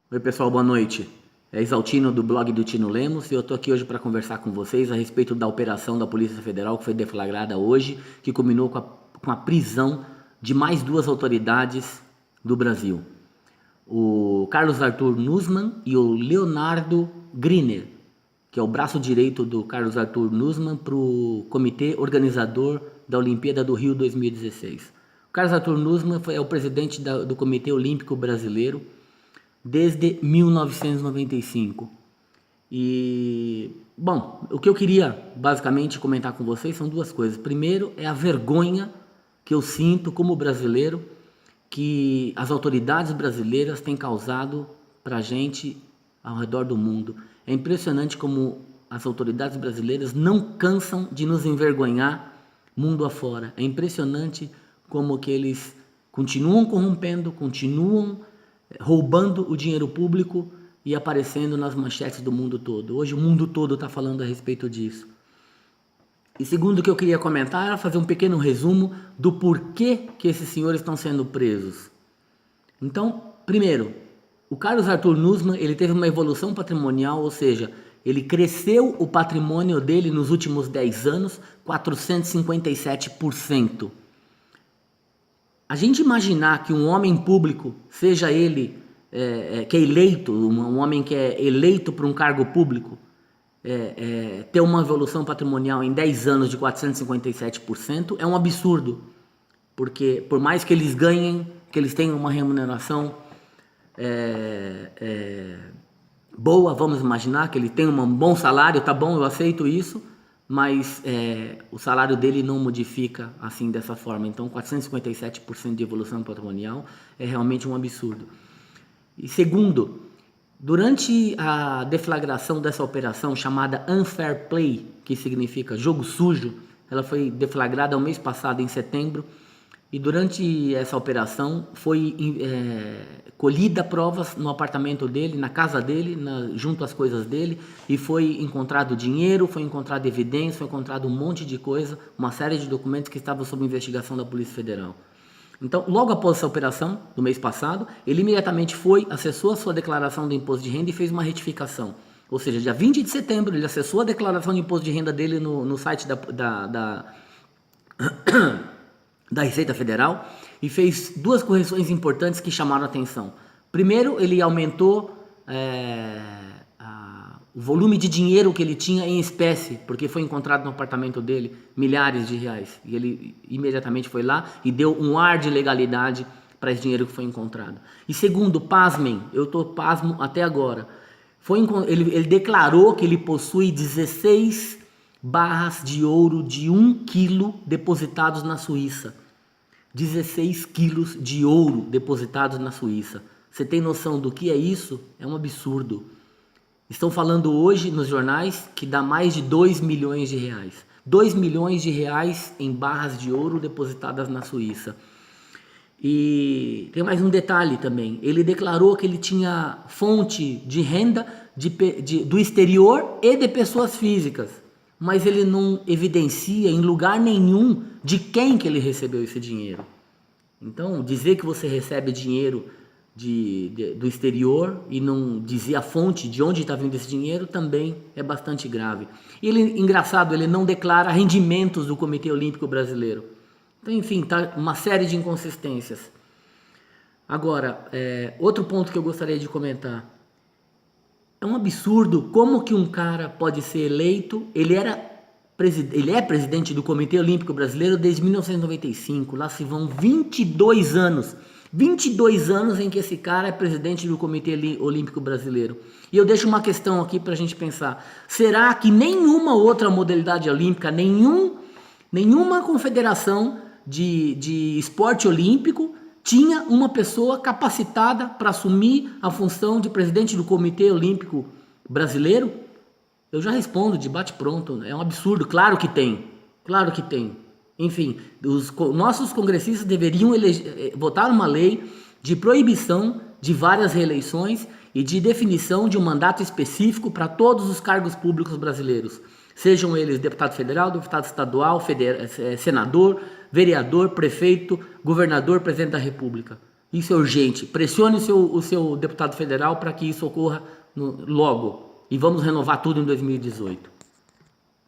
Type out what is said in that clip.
Oi pessoal, boa noite. É Isaltino do blog do Tino Lemos e eu estou aqui hoje para conversar com vocês a respeito da operação da Polícia Federal que foi deflagrada hoje, que culminou com a prisão de mais duas autoridades do Brasil. O Carlos Arthur Nussmann e o Leonardo Griner, que é o braço direito do Carlos Arthur Nussmann para o comitê organizador da Olimpíada do Rio 2016. O Carlos Arthur Nussmann é o presidente do Comitê Olímpico Brasileiro desde 1995. Bom, o que eu queria basicamente comentar com vocês são duas coisas. Primeiro é a vergonha que eu sinto como brasileiro que as autoridades brasileiras têm causado para a gente ao redor do mundo. É impressionante como as autoridades brasileiras não cansam de nos envergonhar mundo afora. É impressionante como que eles continuam corrompendo, continuam roubando o dinheiro público e aparecendo nas manchetes do mundo todo. Hoje o mundo todo está falando a respeito disso. E segundo, o que eu queria comentar era fazer um pequeno resumo do porquê que esses senhores estão sendo presos. Então, primeiro, o Carlos Arthur Nussmann, ele teve uma evolução patrimonial, ou seja, ele cresceu o patrimônio dele nos últimos 10 anos 457%. A gente imaginar que um homem público, seja ele que é eleito, um homem que é eleito para um cargo público, ter uma evolução patrimonial em 10 anos de 457% é um absurdo. Porque por mais que eles ganhem, que eles tenham uma remuneração boa, vamos imaginar que ele tem um bom salário, tá bom, eu aceito isso, mas o salário dele não modifica assim dessa forma. Então 457% de evolução patrimonial é realmente um absurdo. E segundo, durante a deflagração dessa operação chamada Unfair Play, que significa jogo sujo, ela foi deflagrada o mês passado em setembro, e durante essa operação foi colhida provas no apartamento dele, na casa dele, junto às coisas dele, e foi encontrado dinheiro, foi encontrado evidência, foi encontrado um monte de coisa, uma série de documentos que estavam sob investigação da Polícia Federal. Então, logo após essa operação, do mês passado, ele imediatamente acessou a sua declaração do imposto de renda e fez uma retificação. Ou seja, dia 20 de setembro, ele acessou a declaração de imposto de renda dele no site da Receita Federal e fez duas correções importantes que chamaram a atenção. Primeiro, ele aumentou o volume de dinheiro que ele tinha em espécie, porque foi encontrado no apartamento dele milhares de reais. E ele imediatamente foi lá e deu um ar de legalidade para esse dinheiro que foi encontrado. E segundo, pasmem, eu estou pasmo até agora, ele declarou que ele possui 16 barras de ouro de 1 quilo depositados na Suíça. 16 quilos de ouro depositados na Suíça. Você tem noção do que é isso? É um absurdo. Estão falando hoje nos jornais que dá mais de 2 milhões de reais. 2 milhões de reais em barras de ouro depositadas na Suíça. E tem mais um detalhe também. Ele declarou que ele tinha fonte de renda do exterior e de pessoas físicas. Mas ele não evidencia em lugar nenhum de quem que ele recebeu esse dinheiro. Então, dizer que você recebe dinheiro do exterior e não dizer a fonte de onde está vindo esse dinheiro também é bastante grave. E engraçado, ele não declara rendimentos do Comitê Olímpico Brasileiro. Então, enfim, tá uma série de inconsistências. Agora, outro ponto que eu gostaria de comentar. É um absurdo como que um cara pode ser eleito. Ele é presidente do Comitê Olímpico Brasileiro desde 1995. Lá se vão 22 anos. 22 anos em que esse cara é presidente do Comitê Olímpico Brasileiro. E eu deixo uma questão aqui para a gente pensar. Será que nenhuma outra modalidade olímpica, nenhuma confederação de esporte olímpico tinha uma pessoa capacitada para assumir a função de presidente do Comitê Olímpico Brasileiro? Eu já respondo de bate-pronto, é um absurdo, claro que tem, claro que tem. Enfim, os nossos congressistas deveriam votar uma lei de proibição de várias reeleições e de definição de um mandato específico para todos os cargos públicos brasileiros. Sejam eles deputado federal, deputado estadual, senador, vereador, prefeito, governador, presidente da República. Isso é urgente. Pressione o seu deputado federal para que isso ocorra logo. E vamos renovar tudo em 2018.